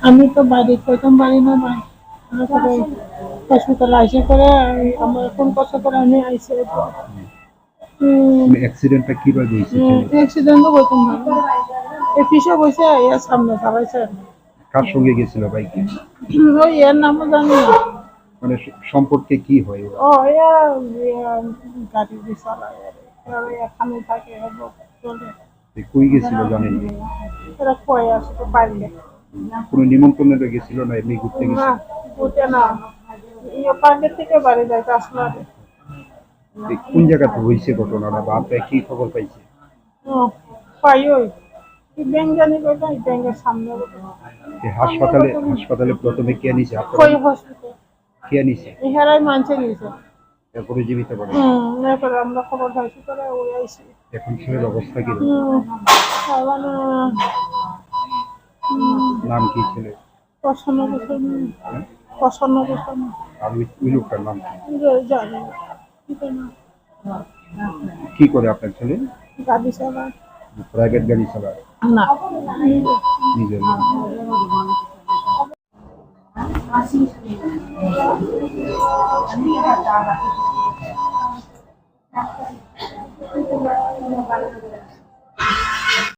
আমি তো বাড়ি প্রথম বাড়ি না ভাই, তারপরে হসপিটালে আইসে করে আমার কোন কষ্ট করে আমি আইসি অ্যাক্সিডেন্টটা কিভাবে হয়েছে? অ্যাক্সিডেন্টও করতাম ভাই, এই পিছে বসে এর সামনে চালাইছে। কার সঙ্গে গেছিল বাইকে? ওই এর নামও জানি না। মানে সম্পর্কে কি হয় ওরা? ও এর গাড়ি দিয়ে চালায় আর এখানে থাকে চলে। কই গেছিল জানেন? এরা কয়ে আসতে পারলে কোনো নিমন্ত্রণে গেছিল না এমনি ঘুরতে না, গেছিল? উঠে না, পার্কের থেকে বাড়ি যাইতে আসলে কোন জায়গাতে হয়েছে ঘটনাটা বা আপনার কি খবর পাইছে? পাই ওই ব্যাংক জানি কোথায়, ব্যাংকের সামনে হাসপাতালে হাসপাতালে প্রথমে কে নিছে আপনার? কই হসপিটাল কে নিছে? ইহারাই মানছে নিয়েছে। তারপরে জীবিত করে? এরপরে আমরা খবর পাইছি করে ওই আইসি। এখন ছেলের অবস্থা কি? মানে নাম কি ছেলে? প্রসন্ন বছর, প্রসন্ন বছর আর ওই লোকটার নাম কি? জানি না। কি করে আপনার ছেলে? গাড়ি চালায় প্রাইভেট গাড়ি চালায়? না, নিজের